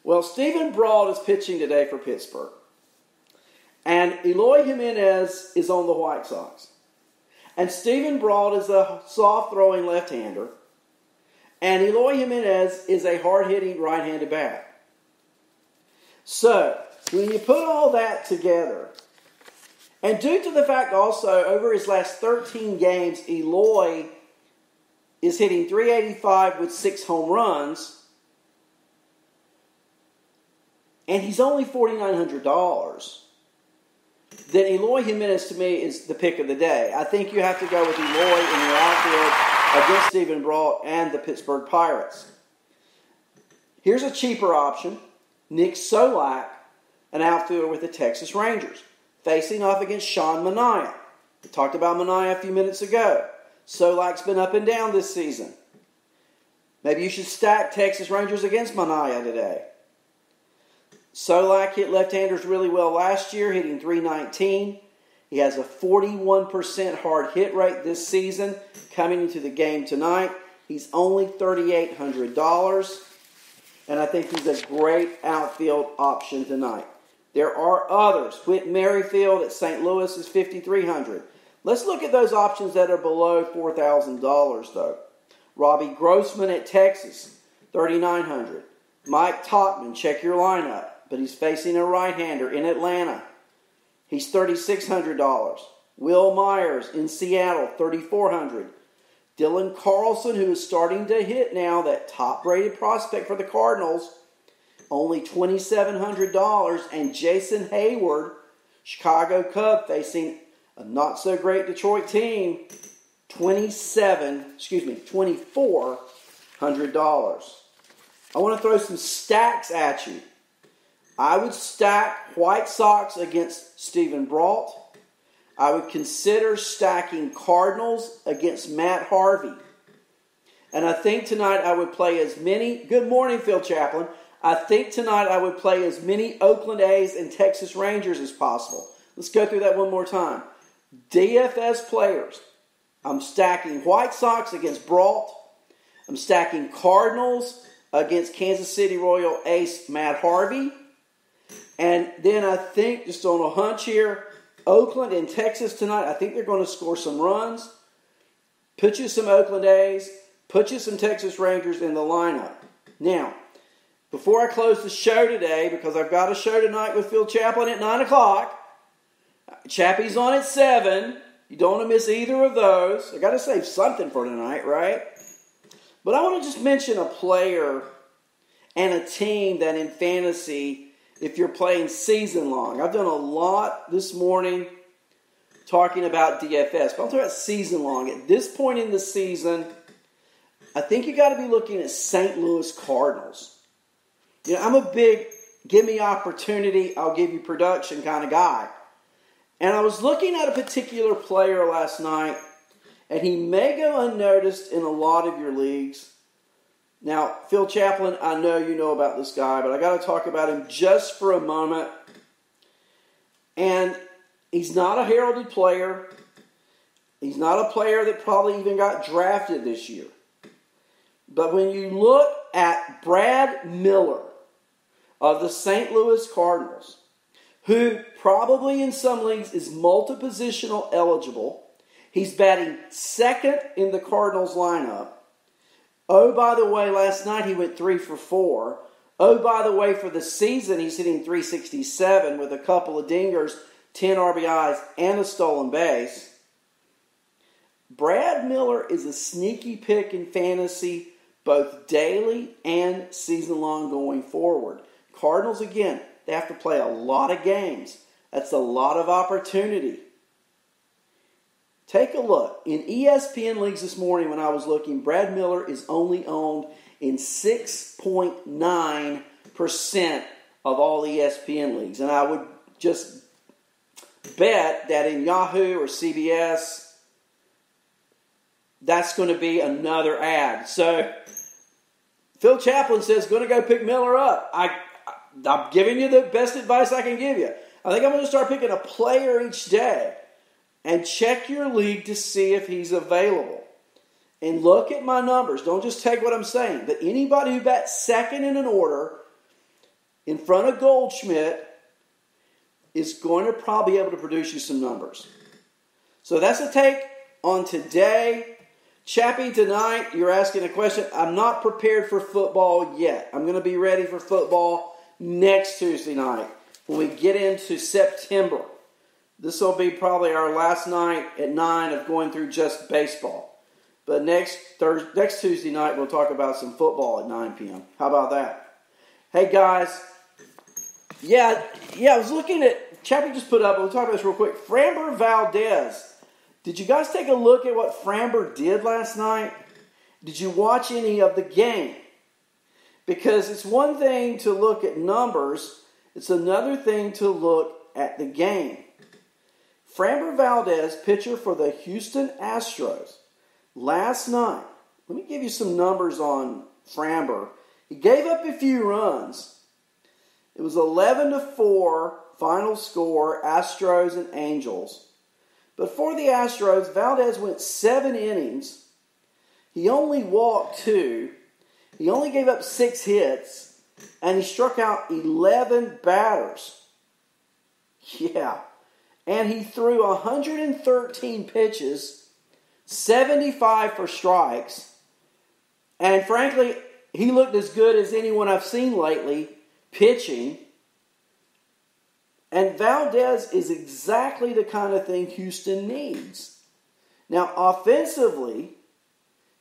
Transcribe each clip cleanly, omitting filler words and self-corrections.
Well, Stephen Brault is pitching today for Pittsburgh. And Eloy Jimenez is on the White Sox. And Stephen Brault is a soft-throwing left-hander. And Eloy Jimenez is a hard-hitting right-handed bat. So, when you put all that together, and due to the fact also, over his last 13 games, Eloy is hitting .385 with 6 home runs, and he's only $4,900, then Eloy Jimenez to me is the pick of the day. I think you have to go with Eloy in your outfield against Stephen Brault and the Pittsburgh Pirates. Here's a cheaper option. Nick Solak, an outfielder with the Texas Rangers, facing off against Sean Manaea. We talked about Manaea a few minutes ago. Solak's been up and down this season. Maybe you should stack Texas Rangers against Manaea today. Solak hit left-handers really well last year, hitting .319. He has a 41% hard hit rate this season. Coming into the game tonight, he's only $3,800. And I think he's a great outfield option tonight. There are others. Whit Merrifield at St. Louis is $5,300. Let's look at those options that are below $4,000, though. Robbie Grossman at Texas, $3,900. Mike Tauchman, check your lineup, but he's facing a right-hander in Atlanta. He's $3,600. Will Myers in Seattle, $3,400. Dylan Carlson, who is starting to hit now, that top-rated prospect for the Cardinals, only $2,700. And Jason Hayward, Chicago Cub, facing a not-so-great Detroit team, $2,400. I want to throw some stacks at you. I would stack White Sox against Stephen Brault. I would consider stacking Cardinals against Matt Harvey. And I think tonight I would play as many... Good morning, Phil Chaplin. I think tonight I would play as many Oakland A's and Texas Rangers as possible. Let's go through that one more time. DFS players. I'm stacking White Sox against Brault. I'm stacking Cardinals against Kansas City Royal ace Matt Harvey. And then I think, just on a hunch here, Oakland and Texas tonight, I think they're going to score some runs. Put you some Oakland A's. Put you some Texas Rangers in the lineup. Now, before I close the show today, because I've got a show tonight with Phil Chaplin at 9 o'clock. Chappie's on at 7. You don't want to miss either of those. I got to save something for tonight, right? But I want to just mention a player and a team that in fantasy, if you're playing season long. I've done a lot this morning talking about DFS, but I'm talking about season long. At this point in the season, I think you got to be looking at St. Louis Cardinals. You know, I'm a big give me opportunity, I'll give you production kind of guy. And I was looking at a particular player last night, and he may go unnoticed in a lot of your leagues. Now, Phil Chaplin, I know you know about this guy, but I got to talk about him just for a moment. And he's not a heralded player. He's not a player that probably even got drafted this year. But when you look at Brad Miller of the St. Louis Cardinals, who probably in some leagues is multi-positional eligible, he's batting second in the Cardinals lineup. Oh, by the way, last night he went 3 for 4. Oh, by the way, for the season, he's hitting .367 with a couple of dingers, 10 RBIs, and a stolen base. Brad Miller is a sneaky pick in fantasy, both daily and season-long going forward. Cardinals, again, they have to play a lot of games. That's a lot of opportunity. Take a look. In ESPN leagues this morning when I was looking, Brad Miller is only owned in 6.9% of all ESPN leagues. And I would just bet that in Yahoo or CBS, that's going to be another ad. So, Phil Chaplin says, going to go pick Miller up. I'm giving you the best advice I can give you. I think I'm going to start picking a player each day. And check your league to see if he's available. And look at my numbers. Don't just take what I'm saying. But anybody who bats second in an order in front of Goldschmidt is going to probably be able to produce you some numbers. So that's a take on today. Chappie, tonight you're asking a question. I'm not prepared for football yet. I'm going to be ready for football next Tuesday night when we get into September. This will be probably our last night at 9 of going through just baseball. But next Tuesday night we'll talk about some football at 9 p.m. How about that? Hey guys, yeah, I was looking at, Chappie just put up, we'll talk about this real quick, Framber Valdez. Did you guys take a look at what Framber did last night? Did you watch any of the game? Because it's one thing to look at numbers, it's another thing to look at the game. Framber Valdez, pitcher for the Houston Astros, last night, let me give you some numbers on Framber. He gave up a few runs. It was 11-4 final score, Astros and Angels. But for the Astros, Valdez went 7 innings. He only walked 2. He only gave up 6 hits. And he struck out 11 batters. Yeah. And he threw 113 pitches, 75 for strikes. And frankly, he looked as good as anyone I've seen lately pitching. And Valdez is exactly the kind of thing Houston needs. Now, offensively,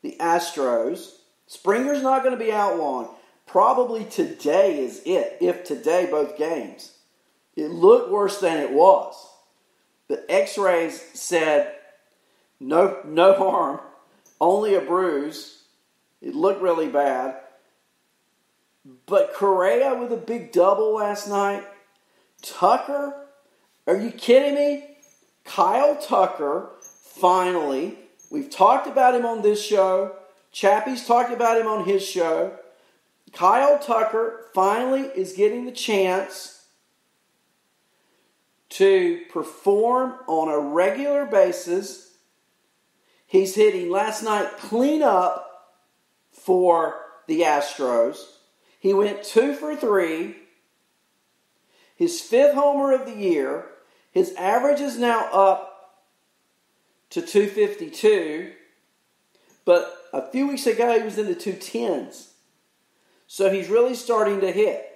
the Astros, Springer's not going to be out long. Probably today is it, if today both games. It looked worse than it was. The x-rays said no harm, only a bruise. It looked really bad. But Correa with a big double last night. Tucker, are you kidding me? Kyle Tucker, finally, we've talked about him on this show. Chappie's talked about him on his show. Kyle Tucker finally is getting the chance to perform on a regular basis. He's hitting last night cleanup for the Astros. He went 2 for 3. His 5th homer of the year. His average is now up to 252. But a few weeks ago, he was in the 210s. So he's really starting to hit.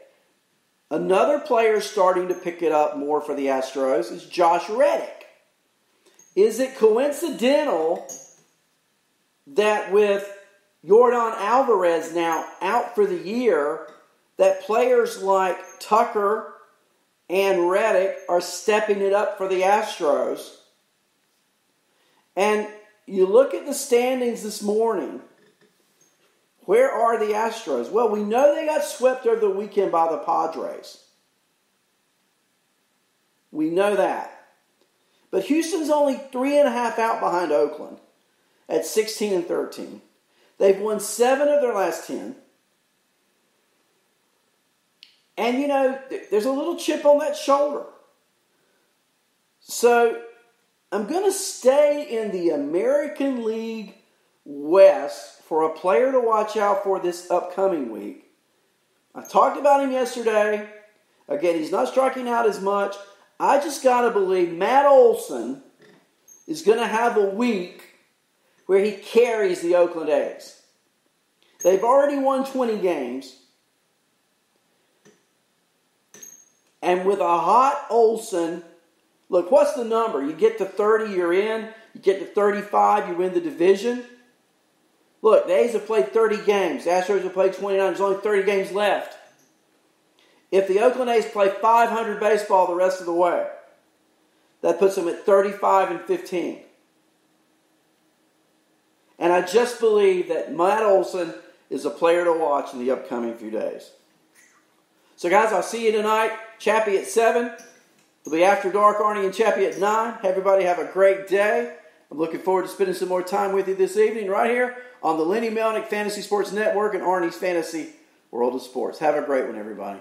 Another player starting to pick it up more for the Astros is Josh Reddick. Is it coincidental that with Yordan Alvarez now out for the year, that players like Tucker and Reddick are stepping it up for the Astros? And you look at the standings this morning. Where are the Astros? Well, we know they got swept over the weekend by the Padres. We know that. But Houston's only 3.5 out behind Oakland at 16-13. They've won 7 of their last 10. And, you know, there's a little chip on that shoulder. So, I'm going to stay in the American League West for a player to watch out for this upcoming week. I talked about him yesterday. Again, he's not striking out as much. I just got to believe Matt Olson is going to have a week where he carries the Oakland A's. They've already won 20 games. And with a hot Olson, look, what's the number? You get to 30, you're in. You get to 35, you win the division. Look, the A's have played 30 games. The Astros have played 29. There's only 30 games left. If the Oakland A's play 500 baseball the rest of the way, that puts them at 35-15. And I just believe that Matt Olson is a player to watch in the upcoming few days. So, guys, I'll see you tonight. Chappie at 7. It'll be After Dark, Arnie and Chappie at 9. Everybody have a great day. I'm looking forward to spending some more time with you this evening right here on the Lenny Melnick Fantasy Sports Network and Arnie's Fantasy World of Sports. Have a great one, everybody.